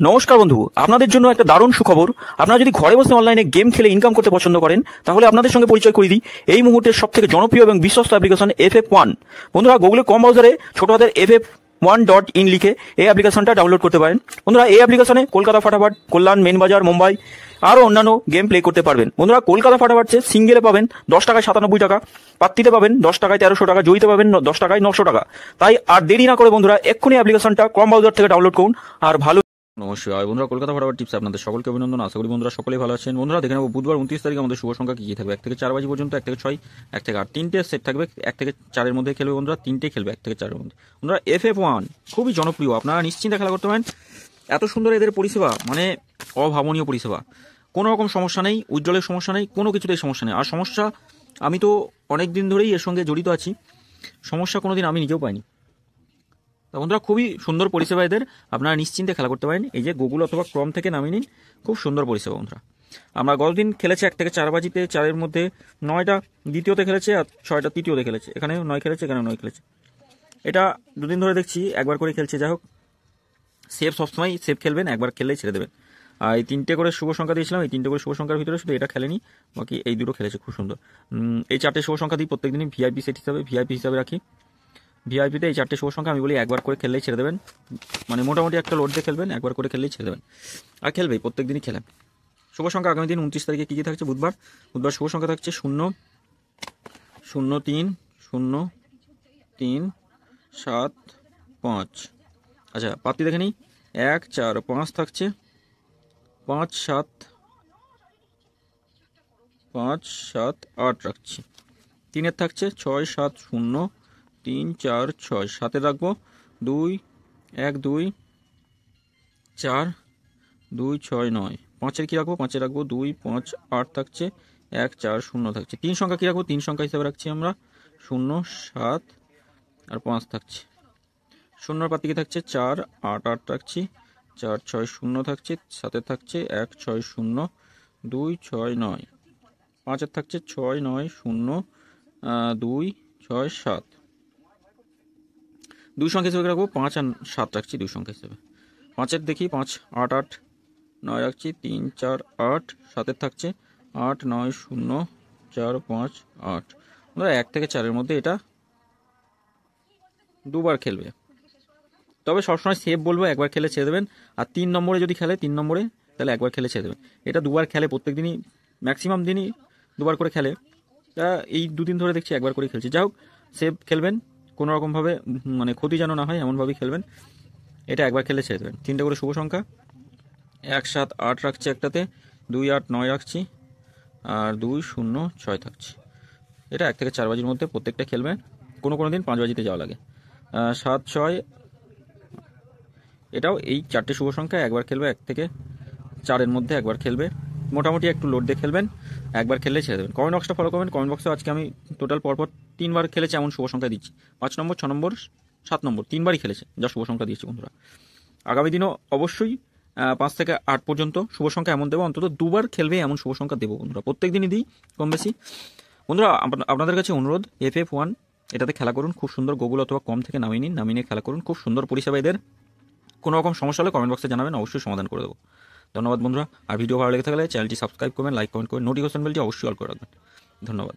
নমস্কার বন্ধু, আপনাদের জন্য একটা দারুণ সুখবর। আপনারা যদি ঘরে বসে অনলাইনে গেম খেলে ইনকাম করতে পছন্দ করেন, তাহলে আপনাদের সঙ্গে পরিচয় করিয়ে দিই এই মুহূর্তের সবথেকে জনপ্রিয় এবং বিশ্বস্ত অ্যাপ্লিকেশন FF1। বন্ধুরা, গুগলে কম ব্রাউজারে ছোট হাতের FF1.in লিখে এই অ্যাপ্লিকেশনটা ডাউনলোড করতে পারেন। বন্ধুরা, এই অ্যাপ্লিকেশনে কলকাতা ফাটাফাট, কল্যাণ, মেন বাজার, মুম্বাই আরও অন্যান্য গেম প্লে করতে পারবেন। বন্ধুরা, কলকাতা ফাটাফাটে সিঙ্গেলে পাবেন 10 টাকায় 97 টাকা, পাত্তিতে পাবেন 10 টাকায় 1300 টাকা, জয়ীতে পাবেন 10 টাকায় 900 টাকা। তাই আর দেরি না করে বন্ধুরা এক্ষুনি অ্যাপ্লিকেশনটা কম ব্রাউজার থেকে ডাউনলোড করুন আর ভালো। নমস্কার বন্ধুরা, কলকাতা ফাটাফাট টিপস আপনাদের সকলকে অভিনন্দন। আশা করি বন্ধুরা সকলেই ভালো আছেন। বন্ধুরা, দেখে নেব বুধবার 29 তারিখে আমাদের শুভ সংখ্যা কি থাকবে। 1 থেকে 4 বাজি পর্যন্ত, 1 থেকে 6, 1 থেকে 8, তিনটে সেট থাকবে। 1 থেকে 4-এর মধ্যে খেলবে বন্ধুরা, তিনটেই খেলবে 1 থেকে 4-এর মধ্যে। বন্ধুরা, FF1 খুবই জনপ্রিয়, আপনারা নিশ্চিন্তে খেলা করতে পারেন। এত সুন্দর এদের পরিষেবা, মানে অভাবনীয় পরিষেবা। কোনো রকম সমস্যা নেই, উজ্জ্বলের সমস্যা নেই, কোনো কিছুতেই সমস্যা নেই। আর সমস্যা, আমি তো অনেক দিন ধরেই এর সঙ্গে জড়িত আছি, সমস্যা কোনোদিন আমি নিজেও পাইনি। তা বন্ধুরা, খুবই সুন্দর পরিষেবা এদের, আপনারা নিশ্চিন্তে খেলা করতে পারেন। এই যে গুগল অথবা ক্রম থেকে নামিয়ে নিন, খুব সুন্দর পরিষেবা বন্ধুরা। আমরা গতদিন খেলেছি 1 থেকে 4 বাজিতে, 4-এর মধ্যে 9টা দ্বিতীয়তে খেলেছে আর 6টা তৃতীয়তে খেলেছে। এখানে 9 খেলেছে, এখানে 9 খেলেছে। এটা দুদিন ধরে দেখছি একবার করে খেলছে। যাই হোক, সেভ সবসময় সেভ খেলবেন, একবার খেললেই ছেড়ে দেবেন। আর এই 3টে করে শুভ সংখ্যা দিয়েছিলাম, এই 3টে করে শুভ সংখ্যার ভিতরে শুধু এটা খেলেনি, বাকি এই দুটো খেলেছে খুব সুন্দর। এই 4টে শুভ সংখ্যা দিই প্রত্যেকদিনই ভিআইপি সেট হিসাবে, ভিআইপি হিসাবে রাখি। ভিআইপিতে এই 4টে শুভ সংখ্যা আমি বলি একবার করে খেললেই ছেড়ে দেবেন, মানে মোটামুটি একটা লোড দিয়ে খেলবেন, একবার করে খেললেই ছেড়ে দেবেন। আর খেলবেই, প্রত্যেকদিনই খেলেন। শুভ সংখ্যা আগামী দিন 29 তারিখে কী কী থাকছে। বুধবার শুভ সংখ্যা থাকছে 0, 0, 3, 0, 3, 7, 5। আচ্ছা, পাত্তি দেখে নিই। 1, 4, 5 থাকছে, 5, 7, 5, 7, 8 রাখছি। 3-এর থাকছে 6, 7, 0, 3, 4, 6। 7-এর রাখবো 2, 1, 2, 4, 2, 6, 9। 5-এর কী রাখবো? 5-এর রাখবো 2, 5, 8 থাকছে, 1, 4, 0 থাকছে। 3 সংখ্যা কী রাখবো? 3 সংখ্যা হিসাবে রাখছি আমরা 0, 7 আর 5 থাকছে। 0-এর পাত্তি কি থাকছে? 4, 8, 8 রাখছি, 4, 6, 0 থাকছে। 7-এর থাকছে 1, 6, 0, 2, 6, 9। 5-এর থাকছে 6, 9, 0, 2, 6, 7। 2 সংখ্যা হিসেবে রাখবো 5 আর 7 রাখছি 2 সংখ্যা হিসেবে। 5-এর দেখি 5, 8, 8, 9 রাখছি, 3, 4, 8। 7-এর থাকছে 8, 9, 0, 4, 5, 8। 1 থেকে 4-এর মধ্যে এটা দুবার খেলবে, তবে সবসময় সেভ বলবো, একবার খেলে ছেড়ে দেবেন। আর 3 নম্বরে যদি খেলে, 3 নম্বরে তাহলে একবার খেলে ছেড়ে দেবেন। এটা দুবার খেলে, প্রত্যেক দিনই, ম্যাক্সিমাম দিনই দুবার করে খেলে। তা এই দুদিন ধরে দেখছি একবার করে খেলছে। যাই হোক, সেভ খেলবেন, কোনো রকমভাবে মানে ক্ষতি যেন না হয় এমনভাবেই খেলবেন। এটা একবার খেলে ছেড়ে দেবেন। 3টে করে শুভ সংখ্যা 1, 7, 8 রাখছি একটাতে, 2, 8, 9 রাখছি, আর 2, 0, 6 থাকছে। এটা 1 থেকে 4 বাজির মধ্যে প্রত্যেকটা খেলবেন, কোনো দিন 5 বাজিতে যাওয়া লাগে। 7, 6, এটাও এই 4টে শুভ সংখ্যা একবার খেলবে, 1 থেকে 4-এর মধ্যে একবার খেলবে। মোটামুটি একটু লোড দিয়ে খেলবেন, একবার খেললে ছেড়ে দেবেন। কমেন্ট বক্সটা ফলো করবেন। কমেন্ট বক্সে আজকে আমি টোটাল পরপর 3বার খেলেছে এমন শুভ সংখ্যা দিচ্ছি। 5 নম্বর, 6 নম্বর, 7 নম্বর, 3বারই খেলেছে যা শুভ সংখ্যা দিয়েছি বন্ধুরা। আগামী দিনও অবশ্যই 5 থেকে 8 পর্যন্ত শুভ সংখ্যা এমন দেবো, অন্তত 2বার খেলবে এমন শুভ সংখ্যা দেবো বন্ধুরা। প্রত্যেক দিনই দিই কম বেশি। বন্ধুরা, আপনাদের কাছে অনুরোধ, FF1 এটাতে খেলা করুন, খুব সুন্দর। গুগল অথবা কম থেকে নামিয়ে নিয়ে খেলা করুন, খুব সুন্দর পরিষেবা এদের। কোনো রকম সমস্যা হলে কমেন্ট বক্সে জানাবেন, অবশ্যই সমাধান করে দেবো। ধন্যবাদ বন্ধুরা। আর ভিডিও ভালো লেগে থাকলে চ্যানেলটি সাবস্ক্রাইব করবেন, লাইক কমেন্ট করবেন, নোটিফিকেশন বেলটি অবশ্যই অল করে রাখবেন। ধন্যবাদ।